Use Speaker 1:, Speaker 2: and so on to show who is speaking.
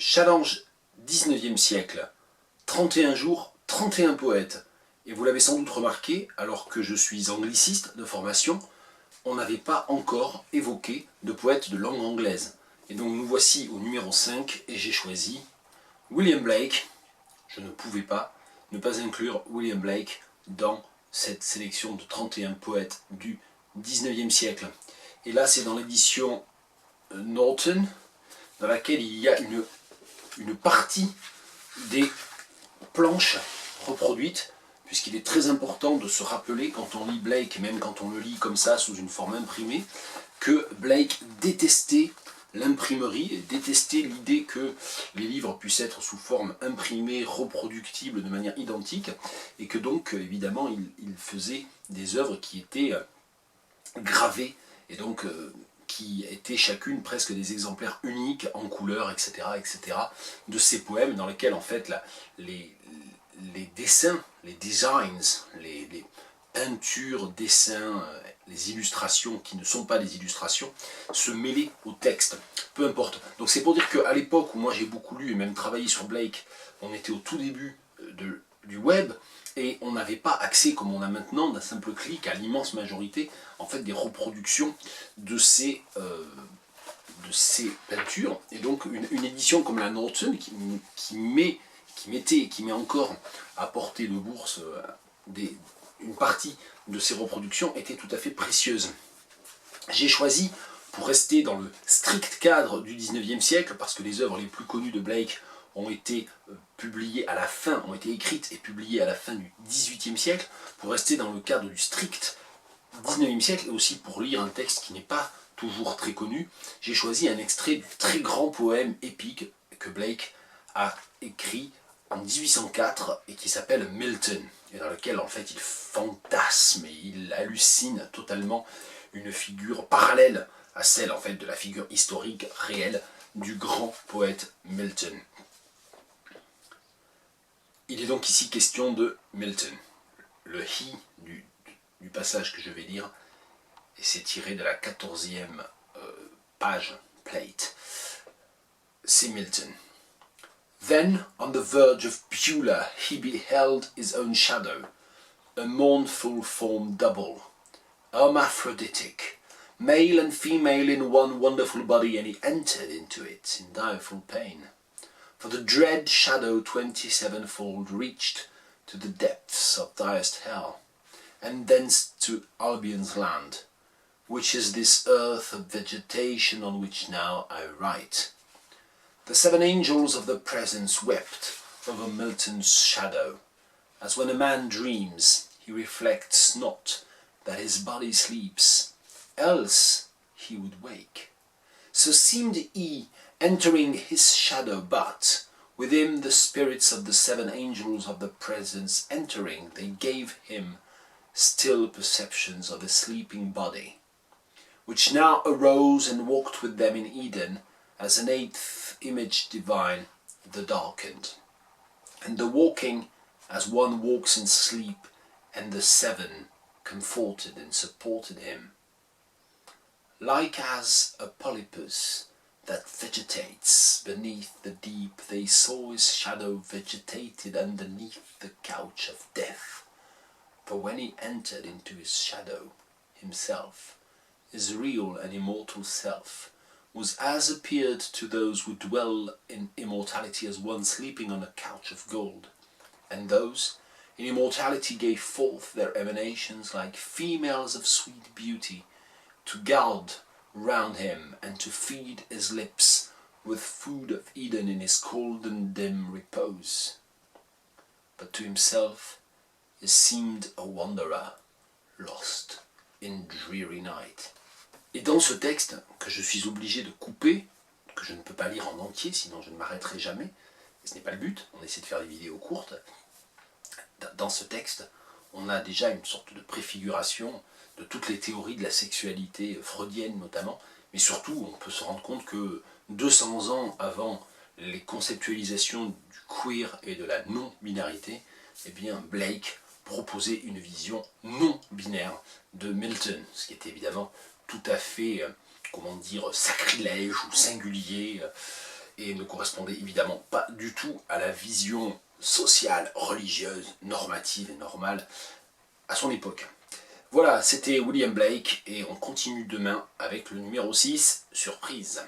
Speaker 1: Challenge 19e siècle, 31 jours, 31 poètes. Et vous l'avez sans doute remarqué, alors que je suis angliciste de formation, on n'avait pas encore évoqué de poète de langue anglaise. Et donc nous voici au numéro 5 et j'ai choisi William Blake. Je ne pouvais pas ne pas inclure William Blake dans cette sélection de 31 poètes du 19e siècle. Et là c'est dans l'édition Norton, dans laquelle il y a une partie des planches reproduites, puisqu'il est très important de se rappeler quand on lit Blake, même quand on le lit comme ça sous une forme imprimée, que Blake détestait l'imprimerie et détestait l'idée que les livres puissent être sous forme imprimée, reproductible de manière identique, et que donc évidemment il faisait des œuvres qui étaient gravées et donc qui étaient chacune presque des exemplaires uniques en couleur, etc., etc., de ces poèmes dans lesquels en fait les dessins, les designs, les peintures, dessins, les illustrations qui ne sont pas des illustrations, se mêlaient au texte. Peu importe. Donc c'est pour dire qu'à l'époque où moi j'ai beaucoup lu et même travaillé sur Blake, on était au tout début du web et on n'avait pas accès comme on a maintenant d'un simple clic à l'immense majorité en fait des reproductions de ces peintures. Et donc une édition comme la Norton qui met encore à portée de bourse une partie de ces reproductions était tout à fait précieuse. J'ai choisi, pour rester dans le strict cadre du 19e siècle, parce que les œuvres les plus connues de Blake ont été publiées à la fin, ont été écrites et publiées à la fin du 18e siècle, pour rester dans le cadre du strict 19e siècle, et aussi pour lire un texte qui n'est pas toujours très connu, j'ai choisi un extrait du très grand poème épique que Blake a écrit en 1804 et qui s'appelle Milton, et dans lequel en fait il fantasme et il hallucine totalement une figure parallèle à celle en fait de la figure historique réelle du grand poète Milton. Il est donc ici question de Milton. Le he du passage que je vais lire, et c'est tiré de la 14e page, plate, c'est Milton. Then, on the verge of Beulah, he beheld his own shadow, a mournful form double, hermaphroditic, male and female in one wonderful body, and he entered into it in direful pain. For the dread shadow 27-fold reached to the depths of direst hell, and thence to Albion's land, which is this earth of vegetation on which now I write. The 7 angels of the presence wept over Milton's shadow, as when a man dreams, he reflects not that his body sleeps, else he would wake. So seemed he entering his shadow, but with him the spirits of the 7 angels of the presence entering, they gave him still perceptions of a sleeping body, which now arose and walked with them in Eden, as an 8th image divine, the darkened, and the walking as one walks in sleep, and the 7 comforted and supported him. Like as a polypus that vegetates beneath the deep, they saw his shadow vegetated underneath the couch of death. For when he entered into his shadow, himself, his real and immortal self, was as appeared to those who dwell in immortality as one sleeping on a couch of gold, and those in immortality gave forth their emanations like females of sweet beauty, to guard round him and to feed his lips with food of Eden in his cold and dim repose. But to himself he seemed a wanderer, lost in dreary night. Et dans ce texte, que je suis obligé de couper, que je ne peux pas lire en entier, sinon je ne m'arrêterai jamais, et ce n'est pas le but, on essaie de faire des vidéos courtes, dans ce texte, on a déjà une sorte de préfiguration de toutes les théories de la sexualité freudienne notamment, mais surtout on peut se rendre compte que 200 ans avant les conceptualisations du queer et de la non-binarité, eh bien Blake proposait une vision non-binaire de Milton, ce qui est évidemment tout à fait, comment dire, sacrilège ou singulier, et ne correspondait évidemment pas du tout à la vision sociale, religieuse, normative et normale à son époque. Voilà, c'était William Blake et on continue demain avec le numéro 6, surprise.